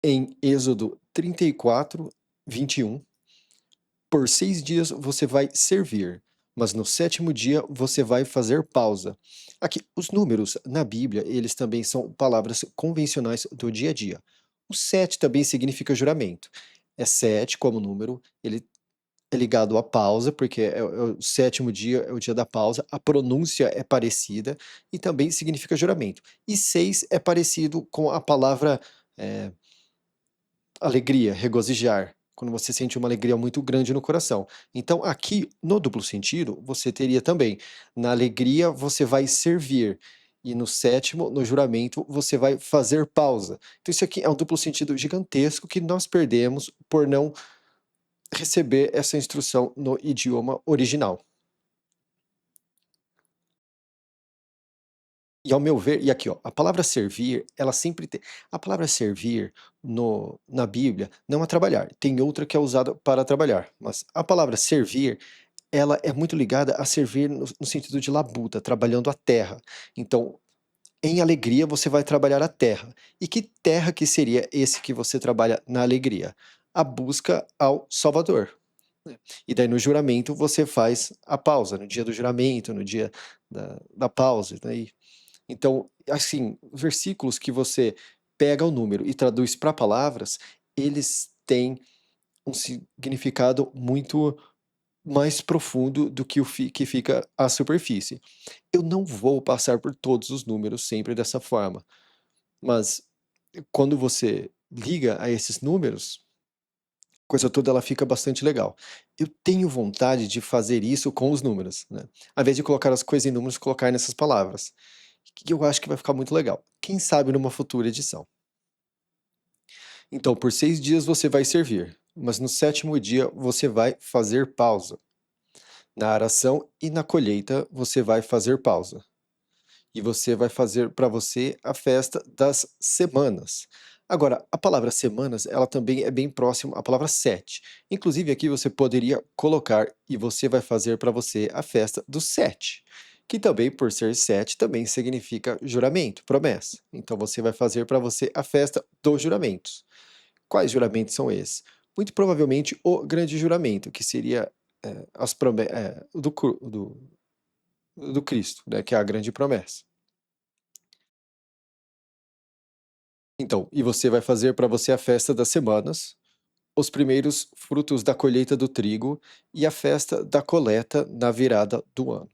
em Êxodo 34, 21. Por 6 dias você vai servir, mas no sétimo dia você vai fazer pausa. Aqui, os números na Bíblia, eles também são palavras convencionais do dia a dia. O 7 também significa juramento. É 7 como número, ele é ligado à pausa, porque é o sétimo dia, é o dia da pausa. A pronúncia é parecida e também significa juramento. E 6 é parecido com a palavra eh, alegria, regozijar, quando você sente uma alegria muito grande no coração. Então, aqui, no duplo sentido, você teria também, na alegria você vai servir, e no sétimo, no juramento, você vai fazer pausa. Então, isso aqui é um duplo sentido gigantesco que nós perdemos por não receber essa instrução no idioma original. E ao meu ver, e aqui, ó, a palavra servir, ela sempre tem. A palavra servir na Bíblia não é trabalhar, tem outra que é usada para trabalhar, mas a palavra servir, ela é muito ligada a servir no sentido de labuta, trabalhando a terra. Então, em alegria você vai trabalhar a terra. E que terra que seria esse que você trabalha na alegria? A busca ao Salvador. Né? E daí no juramento você faz a pausa, no dia do juramento, no dia da pausa, né? Então, assim, versículos que você pega o número e traduz para palavras, eles têm um significado muito mais profundo do que que fica à superfície. Eu não vou passar por todos os números sempre dessa forma, mas quando você liga a esses números, a coisa toda ela fica bastante legal. Eu tenho vontade de fazer isso com os números, né? Ao invés de colocar as coisas em números, colocar nessas palavras, que eu acho que vai ficar muito legal. Quem sabe numa futura edição. Então, por 6 dias você vai servir, mas no sétimo dia você vai fazer pausa. Na aração e na colheita você vai fazer pausa. E você vai fazer para você a festa das semanas. Agora, a palavra semanas, ela também é bem próxima à palavra sete. Inclusive, aqui você poderia colocar e você vai fazer para você a festa dos sete, que também, por ser sete, também significa juramento, promessa. Então, você vai fazer para você a festa dos juramentos. Quais juramentos são esses? Muito provavelmente o grande juramento, que seria do Cristo, né, que é a grande promessa. Então, e você vai fazer para você a festa das semanas, os primeiros frutos da colheita do trigo e a festa da coleta na virada do ano.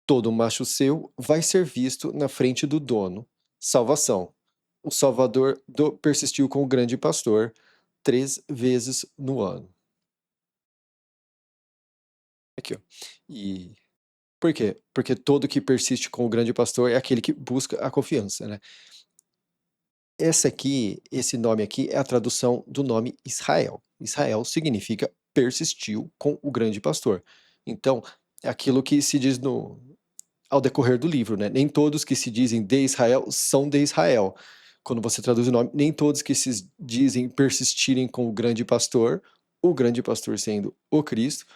Todo macho seu vai ser visto na frente do dono. Salvação. O Salvador persistiu com o grande pastor 3 vezes no ano. Aqui, ó. E por quê? Porque todo que persiste com o grande pastor é aquele que busca a confiança, né? Esse nome aqui é a tradução do nome Israel. Israel significa persistiu com o grande pastor. Então, é aquilo que se diz ao decorrer do livro, né? Nem todos que se dizem de Israel são de Israel. Quando você traduz o nome, nem todos que se dizem persistirem com o grande pastor sendo o Cristo,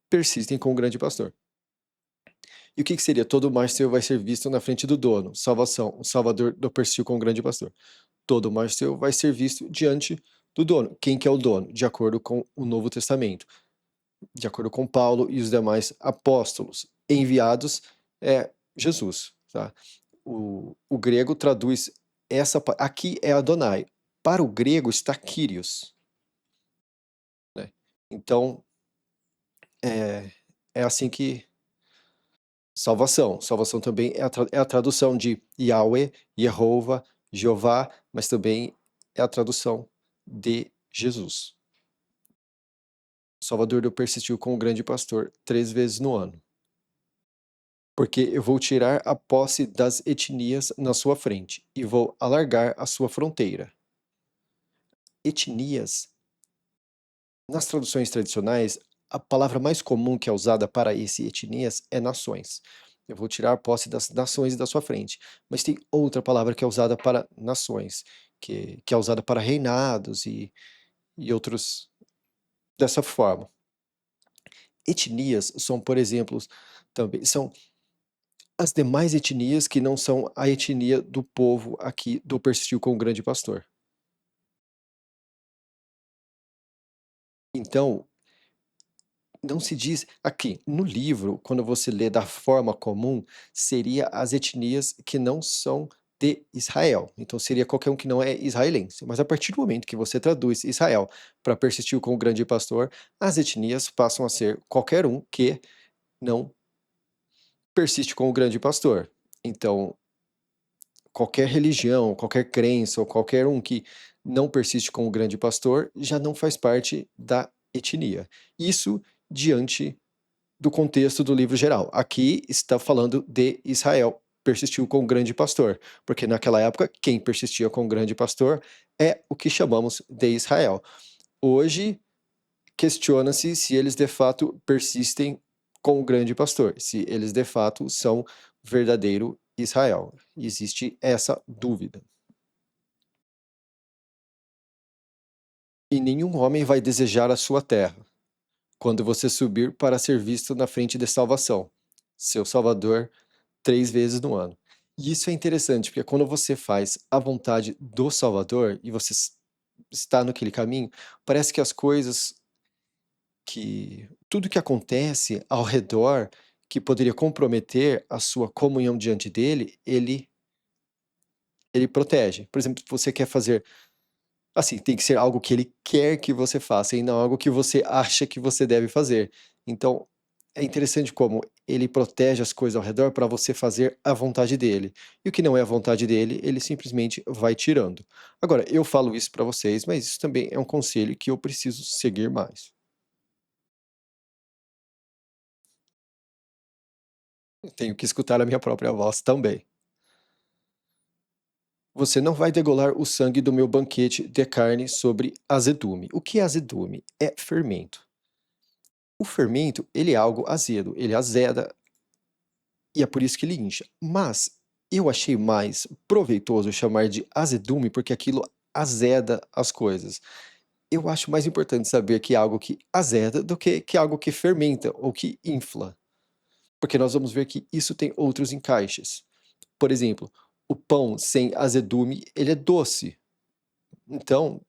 persistem com o grande pastor. E o que seria? Todo macho seu vai ser visto na frente do dono. Salvação. O Salvador do persistiu com o grande pastor. Todo macho seu vai ser visto diante do dono. Quem que é o dono? De acordo com o Novo Testamento. De acordo com Paulo e os demais apóstolos enviados, é Jesus. Tá? O grego traduz aqui é Adonai. Para o grego está Kyrios. Né? Então, é, é assim que salvação. Salvação também é a tradução de Yahweh, Jeová, Jeová, mas também é a tradução de Jesus. O Salvador persistiu com o grande pastor 3 vezes no ano. Porque eu vou tirar a posse das etnias na sua frente e vou alargar a sua fronteira. Etnias, nas traduções tradicionais, a palavra mais comum que é usada para esse etnias é nações. Eu vou tirar a posse das nações da sua frente. Mas tem outra palavra que é usada para nações, que é usada para reinados e outros dessa forma. Etnias são, por exemplo, também são as demais etnias que não são a etnia do povo aqui do Persistiu com o Grande Pastor. Então, não se diz aqui, no livro, quando você lê da forma comum, seria as etnias que não são de Israel. Então seria qualquer um que não é israelense. Mas a partir do momento que você traduz Israel para persistir com o grande pastor, as etnias passam a ser qualquer um que não persiste com o grande pastor. Então, qualquer religião, qualquer crença ou qualquer um que não persiste com o grande pastor já não faz parte da etnia. Isso diante do contexto do livro geral. Aqui está falando de Israel, persistiu com o grande pastor, porque naquela época quem persistia com o grande pastor é o que chamamos de Israel. Hoje questiona-se se eles de fato persistem com o grande pastor, se eles de fato são verdadeiro Israel. Existe essa dúvida. E nenhum homem vai desejar a sua terra, quando você subir para ser visto na frente de salvação, seu Salvador 3 vezes no ano. E isso é interessante, porque quando você faz a vontade do Salvador e você está naquele caminho, parece que as coisas que tudo que acontece ao redor que poderia comprometer a sua comunhão diante dele, ele protege. Por exemplo, você quer fazer assim, tem que ser algo que ele quer que você faça e não algo que você acha que você deve fazer. Então, é interessante como ele protege as coisas ao redor para você fazer a vontade dele. E o que não é a vontade dele, ele simplesmente vai tirando. Agora, eu falo isso para vocês, mas isso também é um conselho que eu preciso seguir mais. Eu tenho que escutar a minha própria voz também. Você não vai degolar o sangue do meu banquete de carne sobre azedume. O que é azedume? É fermento. O fermento, ele é algo azedo, ele azeda e é por isso que ele incha. Mas eu achei mais proveitoso chamar de azedume porque aquilo azeda as coisas. Eu acho mais importante saber que é algo que azeda do que é algo que fermenta ou que infla, porque nós vamos ver que isso tem outros encaixes. Por exemplo, o pão sem azedume, ele é doce. Então,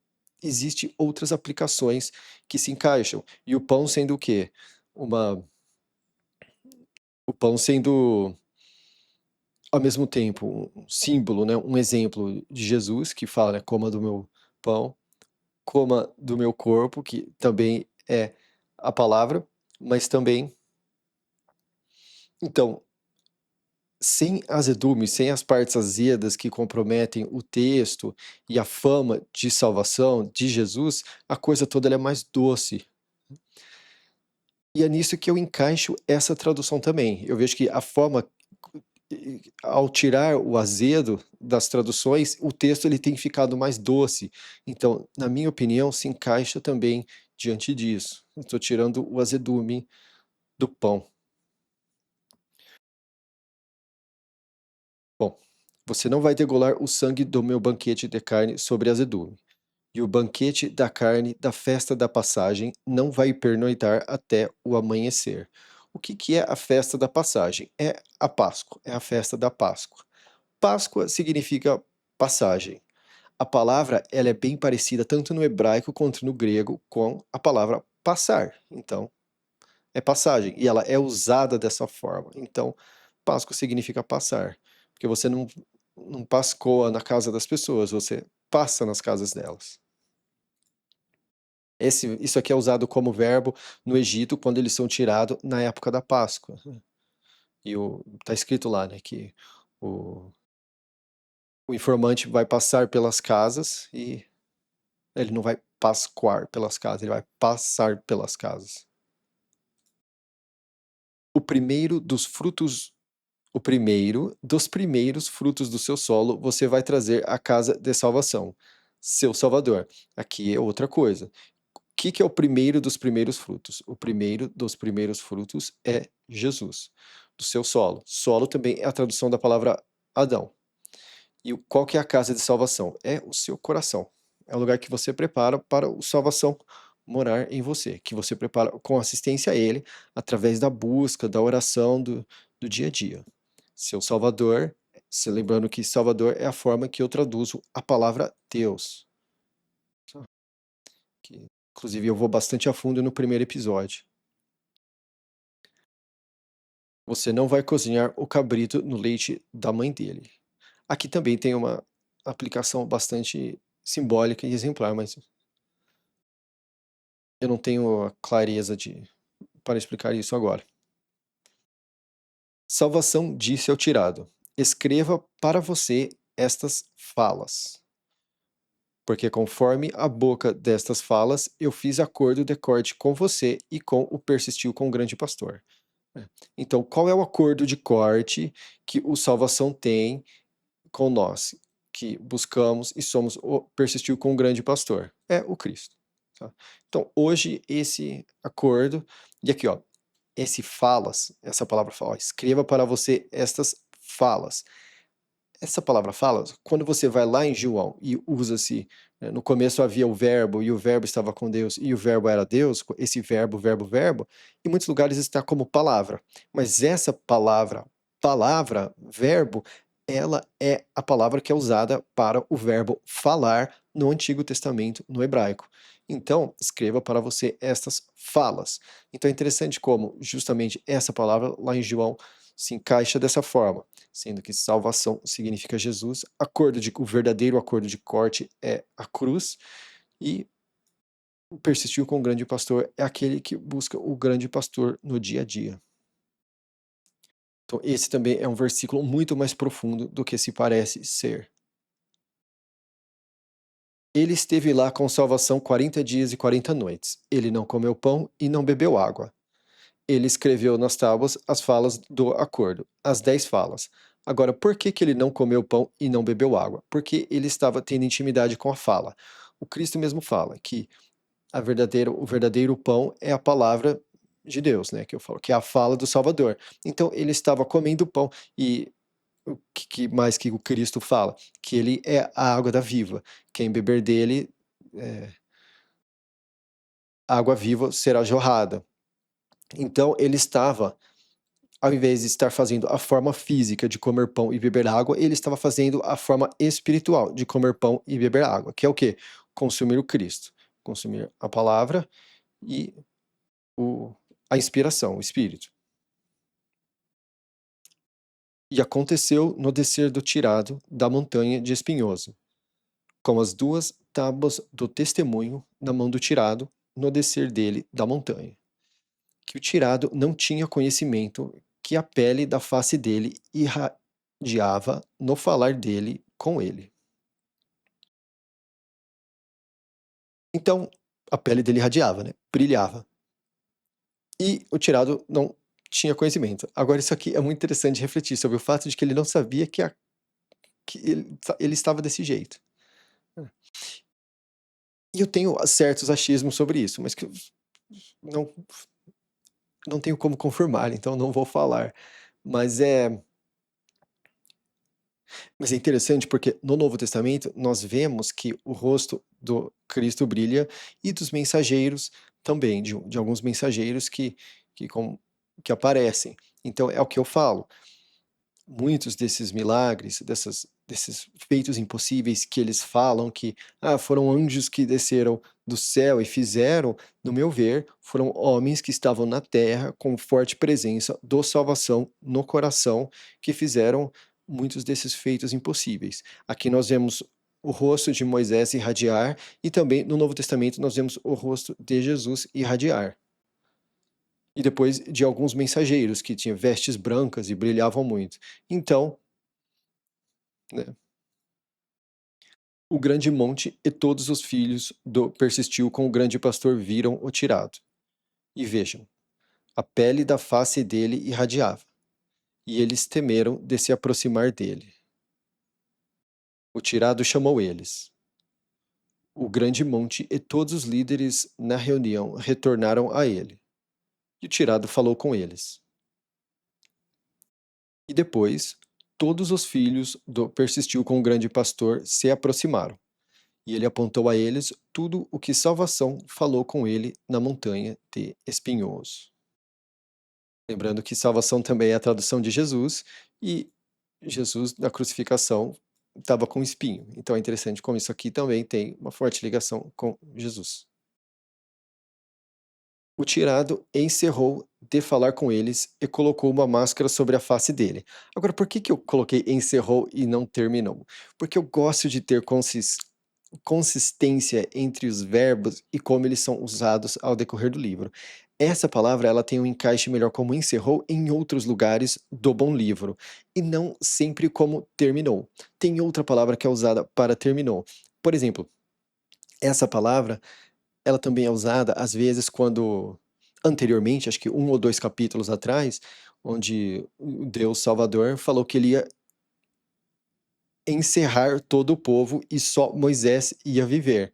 existe outras aplicações que se encaixam. E o pão sendo o quê? Uma o pão sendo ao mesmo tempo um símbolo, né, um exemplo de Jesus que fala, né, coma do meu pão, coma do meu corpo, que também é a palavra, mas também então, sem azedume, sem as partes azedas que comprometem o texto e a fama de salvação de Jesus, a coisa toda ela é mais doce. E é nisso que eu encaixo essa tradução também. Eu vejo que a forma ao tirar o azedo das traduções, o texto ele tem ficado mais doce. Então, na minha opinião, se encaixa também diante disso. Estou tirando o azedume do pão. Bom, você não vai degolar o sangue do meu banquete de carne sobre azedume. E o banquete da carne da festa da passagem não vai pernoitar até o amanhecer. O que que é a festa da passagem? É a Páscoa, é a festa da Páscoa. Páscoa significa passagem. A palavra ela é bem parecida tanto no hebraico quanto no grego com a palavra passar. Então, é passagem e ela é usada dessa forma. Então, Páscoa significa passar, porque você não pascoa na casa das pessoas, você passa nas casas delas. Isso aqui é usado como verbo no Egito quando eles são tirados na época da Páscoa. E tá escrito lá, né, que o, o informante vai passar pelas casas e ele não vai pascoar pelas casas, ele vai passar pelas casas. O primeiro dos frutos, o primeiro dos primeiros frutos do seu solo você vai trazer à casa de salvação, seu Salvador. Aqui é outra coisa. O que que é o primeiro dos primeiros frutos? O primeiro dos primeiros frutos é Jesus, do seu solo. Solo também é a tradução da palavra Adão. E qual que é a casa de salvação? É o seu coração. É o lugar que você prepara para o salvação morar em você, que você prepara com assistência a Ele, através da busca, da oração do dia a dia. Seu Salvador, se lembrando que Salvador é a forma que eu traduzo a palavra Deus. Que Inclusive, eu vou bastante a fundo no primeiro episódio. Você não vai cozinhar o cabrito no leite da mãe dele. Aqui também tem uma aplicação bastante simbólica e exemplar, mas eu não tenho a clareza para explicar isso agora. Salvação disse ao tirado: escreva para você estas falas, porque conforme a boca destas falas eu fiz acordo de corte com você e com o persistiu com o grande pastor. Então, qual é o acordo de corte que o salvação tem com nós, que buscamos e somos o persistiu com o grande pastor? É o Cristo. Tá? Então, hoje, esse acordo, e aqui, ó, esse falas, essa palavra fala, ó, escreva para você estas falas. Essa palavra falas, quando você vai lá em João e usa-se, no começo havia o verbo e o verbo estava com Deus e o verbo era Deus, esse verbo, verbo, verbo, em muitos lugares está como palavra. Mas essa palavra, palavra, verbo, ela é a palavra que é usada para o verbo falar no Antigo Testamento, no hebraico. Então, escreva para você estas falas. Então é interessante como justamente essa palavra lá em João se encaixa dessa forma, sendo que salvação significa Jesus, o verdadeiro acordo de corte é a cruz, e persistiu com o grande pastor é aquele que busca o grande pastor no dia a dia. Então, esse também é um versículo muito mais profundo do que se parece ser. Ele esteve lá com salvação 40 dias e 40 noites. Ele não comeu pão e não bebeu água. Ele escreveu nas tábuas as falas do acordo, as 10 falas. Agora, por que que ele não comeu pão e não bebeu água? Porque ele estava tendo intimidade com a fala. O Cristo mesmo fala que o verdadeiro pão é a palavra de Deus, né? Que eu falo, que é a fala do Salvador. Então, ele estava comendo pão e o que mais que o Cristo fala? Que ele é a água da viva. Quem beber dele, água viva será jorrada. Então, ele estava, ao invés de estar fazendo a forma física de comer pão e beber água, ele estava fazendo a forma espiritual de comer pão e beber água, que é o quê? Consumir o Cristo, consumir a palavra e o, a inspiração, o Espírito. E aconteceu no descer do tirado da montanha de Espinhoso, com as 2 tábuas do testemunho na mão do tirado, no descer dele da montanha, que o tirado não tinha conhecimento que a pele da face dele irradiava no falar dele com ele. Então, a pele dele irradiava, né? Brilhava. E o tirado não tinha conhecimento. Agora, isso aqui é muito interessante de refletir sobre o fato de que ele não sabia que ele estava desse jeito. E eu tenho certos achismos sobre isso, mas que eu não, não tenho como confirmar, então não vou falar. Mas é, mas é interessante porque no Novo Testamento nós vemos que o rosto do Cristo brilha e dos mensageiros também, de alguns mensageiros que, com, que aparecem. Então é o que eu falo. Muitos desses milagres, desses feitos impossíveis que eles falam que foram anjos que desceram do céu e fizeram, no meu ver, foram homens que estavam na terra com forte presença do salvação no coração que fizeram muitos desses feitos impossíveis. Aqui nós vemos o rosto de Moisés irradiar e também no Novo Testamento nós vemos o rosto de Jesus irradiar. E depois de alguns mensageiros que tinham vestes brancas e brilhavam muito. Então, né, o grande monte e todos os filhos do persistiu com o grande pastor viram o tirado. E vejam, a pele da face dele irradiava, e eles temeram de se aproximar dele. O tirado chamou eles. O grande monte e todos os líderes na reunião retornaram a ele. E o tirado falou com eles. E depois, todos os filhos do persistiu com o grande pastor se aproximaram. E ele apontou a eles tudo o que salvação falou com ele na montanha de Espinhoso. Lembrando que salvação também é a tradução de Jesus, e Jesus, na crucificação, estava com espinho. Então é interessante como isso aqui também tem uma forte ligação com Jesus. O tirado encerrou de falar com eles e colocou uma máscara sobre a face dele. Agora, por que que eu coloquei encerrou e não terminou? Porque eu gosto de ter consistência entre os verbos e como eles são usados ao decorrer do livro. Essa palavra ela tem um encaixe melhor como encerrou em outros lugares do bom livro, e não sempre como terminou. Tem outra palavra que é usada para terminou. Por exemplo, essa palavra ela também é usada, às vezes, quando anteriormente, acho que um ou 2 capítulos atrás, onde o Deus Salvador falou que ele ia encerrar todo o povo e só Moisés ia viver.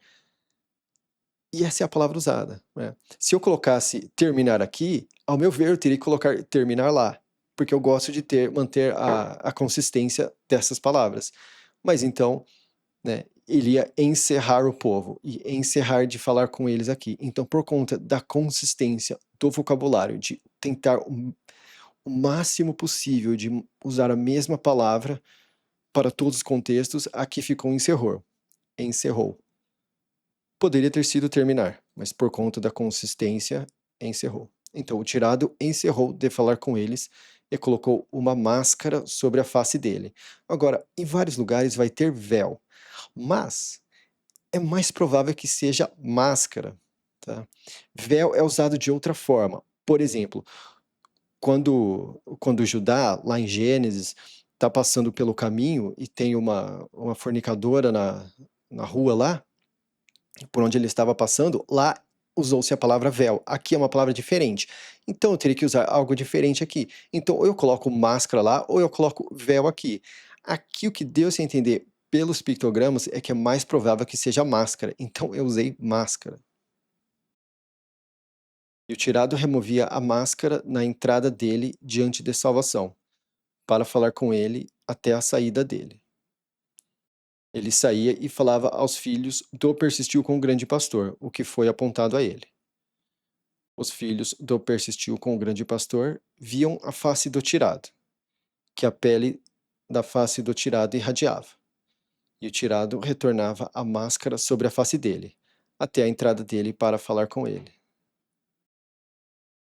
E essa é a palavra usada, né. Se eu colocasse terminar aqui, ao meu ver, eu teria que colocar terminar lá, porque eu gosto de manter a consistência dessas palavras. Mas então, né, ele ia encerrar o povo e encerrar de falar com eles aqui. Então, por conta da consistência do vocabulário, de tentar o máximo possível de usar a mesma palavra para todos os contextos, aqui ficou encerrou. Encerrou. Poderia ter sido terminar, mas por conta da consistência, encerrou. Então, o tirado encerrou de falar com eles e colocou uma máscara sobre a face dele. Agora, em vários lugares vai ter véu, mas é mais provável que seja máscara, tá? Véu é usado de outra forma. Por exemplo, quando Judá, lá em Gênesis, está passando pelo caminho e tem uma fornicadora na rua lá, por onde ele estava passando, lá usou-se a palavra véu. Aqui é uma palavra diferente. Então eu teria que usar algo diferente aqui. Então ou eu coloco máscara lá, ou eu coloco véu aqui. Aqui o que deu a entender pelos pictogramas é que é mais provável que seja máscara. Então eu usei máscara. E o tirado removia a máscara na entrada dele diante de salvação, para falar com ele até a saída dele. Ele saía e falava aos filhos do persistiu com o grande pastor, o que foi apontado a ele. Os filhos do persistiu com o grande pastor viam a face do tirado, que a pele da face do tirado irradiava, e o tirado retornava a máscara sobre a face dele, até a entrada dele para falar com ele.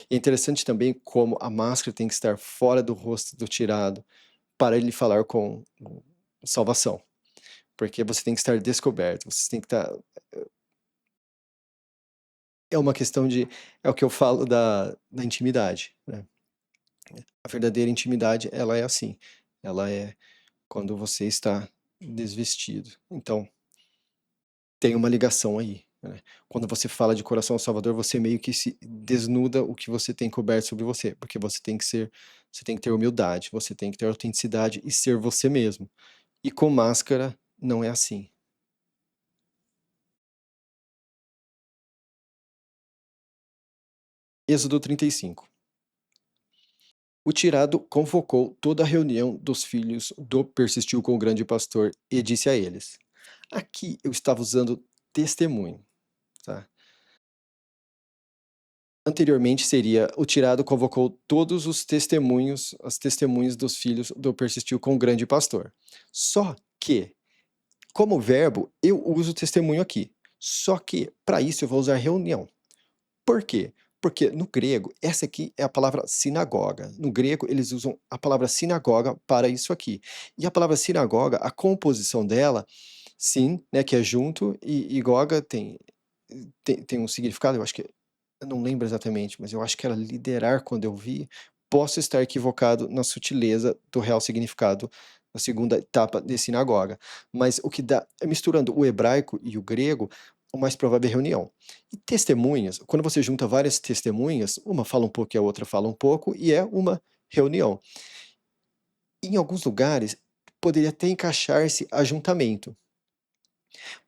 É interessante também como a máscara tem que estar fora do rosto do tirado para ele falar com salvação, porque você tem que estar descoberto, você tem que estar. É uma questão de. É o que eu falo da intimidade, né? A verdadeira intimidade, ela é assim. Ela é quando você está desvestido. Então, tem uma ligação aí, né? Quando você fala de coração ao Salvador, você meio que se desnuda o que você tem coberto sobre você, porque você tem que ter humildade, você tem que ter autenticidade e ser você mesmo. E com máscara não é assim. Êxodo 35. O tirado convocou toda a reunião dos filhos do persistiu com o grande pastor e disse a eles. Aqui eu estava usando testemunho, tá? Anteriormente seria o tirado convocou todos os testemunhos, as testemunhas dos filhos do persistiu com o grande pastor. Só que, como verbo, eu uso testemunho aqui. Só que, para isso, eu vou usar reunião. Por quê? Porque no grego, essa aqui é a palavra sinagoga. No grego, eles usam a palavra sinagoga para isso aqui. E a palavra sinagoga, a composição dela, sim, né, que é junto, e goga tem um significado, eu acho que eu não lembro exatamente, mas eu acho que era liderar quando eu vi. Posso estar equivocado na sutileza do real significado da segunda etapa de sinagoga, mas o que dá, misturando o hebraico e o grego, o mais provável é reunião. E testemunhas, quando você junta várias testemunhas, uma fala um pouco e a outra fala um pouco, e é uma reunião. Em alguns lugares, poderia até encaixar-se ajuntamento,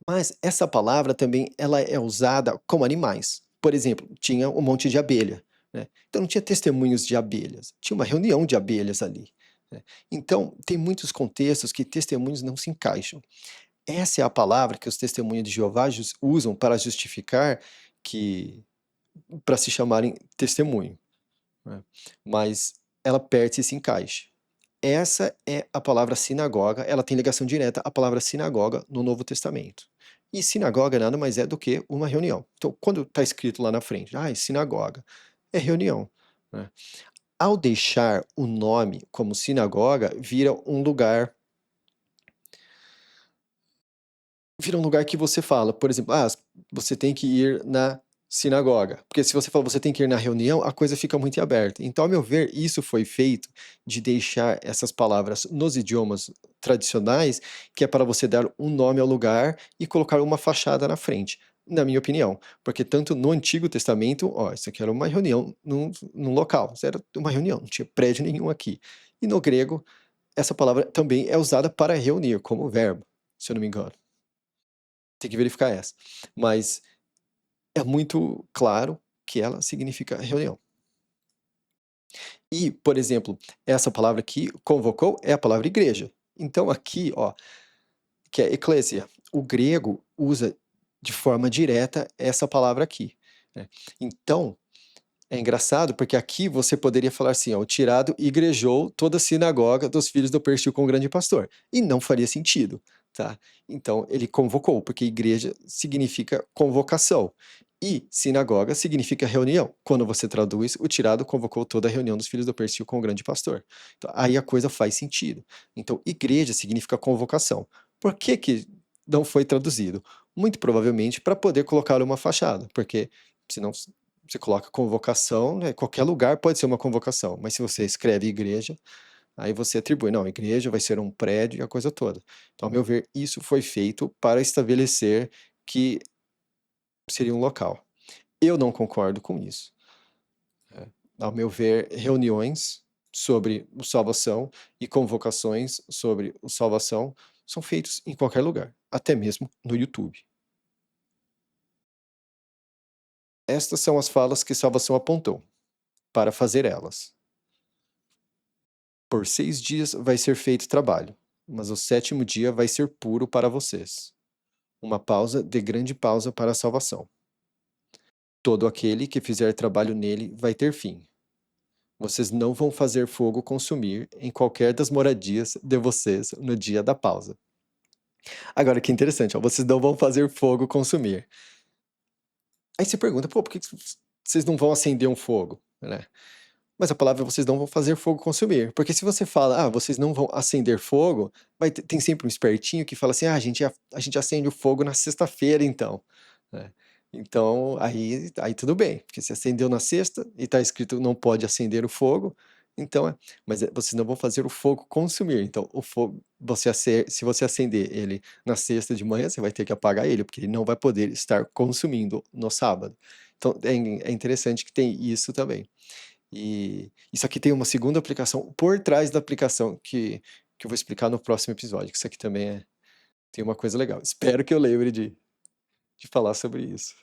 mas essa palavra também ela é usada como animais. Por exemplo, tinha um monte de abelha, né? Então não tinha testemunhos de abelhas, tinha uma reunião de abelhas ali, né? Então tem muitos contextos que testemunhos não se encaixam. Essa é a palavra que os testemunhos de Jeová usam para justificar que para se chamarem testemunho, né? Mas ela perde esse encaixe. Essa é a palavra sinagoga, ela tem ligação direta à palavra sinagoga no Novo Testamento. E sinagoga nada mais é do que uma reunião. Então, quando está escrito lá na frente, sinagoga, é reunião, né? Ao deixar o nome como sinagoga, vira um lugar que você fala, por exemplo, você tem que ir na sinagoga. Porque se você fala você tem que ir na reunião, a coisa fica muito aberta. Então, ao meu ver, isso foi feito de deixar essas palavras nos idiomas tradicionais, que é para você dar um nome ao lugar e colocar uma fachada na frente, na minha opinião. Porque tanto no Antigo Testamento, isso aqui era uma reunião num local, isso era uma reunião, não tinha prédio nenhum aqui. E no grego, essa palavra também é usada para reunir, como verbo, se eu não me engano. Tem que verificar essa. Mas é muito claro que ela significa reunião. E, por exemplo, essa palavra aqui, convocou, é a palavra igreja. Então aqui, que é eclésia, o grego usa de forma direta essa palavra aqui, né. Então, é engraçado porque aqui você poderia falar assim, o tirado igrejou toda a sinagoga dos filhos do Perseu com o grande pastor, e não faria sentido, tá? Então ele convocou, porque igreja significa convocação, e sinagoga significa reunião. Quando você traduz, o tirado convocou toda a reunião dos filhos do Perseu com o grande pastor. Então, aí a coisa faz sentido. Então, igreja significa convocação. Por que que não foi traduzido? Muito provavelmente para poder colocar uma fachada, porque senão você coloca convocação, né? Qualquer lugar pode ser uma convocação, mas se você escreve igreja, aí você atribui, não, igreja vai ser um prédio e a coisa toda. Então, ao meu ver, isso foi feito para estabelecer que seria um local. Eu não concordo com isso, né? Ao meu ver, reuniões sobre o salvação e convocações sobre o salvação são feitos em qualquer lugar, até mesmo no YouTube. Estas são as falas que salvação apontou para fazer elas. Por 6 dias vai ser feito trabalho, mas o sétimo dia vai ser puro para vocês. Uma pausa de grande pausa para a salvação. Todo aquele que fizer trabalho nele vai ter fim. Vocês não vão fazer fogo consumir em qualquer das moradias de vocês no dia da pausa. Agora que interessante, vocês não vão fazer fogo consumir. Aí você pergunta, por que vocês não vão acender um fogo, né? Mas a palavra vocês não vão fazer fogo consumir. Porque se você fala, vocês não vão acender fogo, tem sempre um espertinho que fala assim, a gente acende o fogo na sexta-feira, então, né? Então, aí tudo bem, porque se acendeu na sexta e está escrito não pode acender o fogo, então, vocês não vão fazer o fogo consumir. Então, o fogo, se você acender ele na sexta de manhã, você vai ter que apagar ele, porque ele não vai poder estar consumindo no sábado. Então, é interessante que tem isso também. E isso aqui tem uma segunda aplicação por trás da aplicação que eu vou explicar no próximo episódio, que isso aqui também tem uma coisa legal. Espero que eu lembre de falar sobre isso.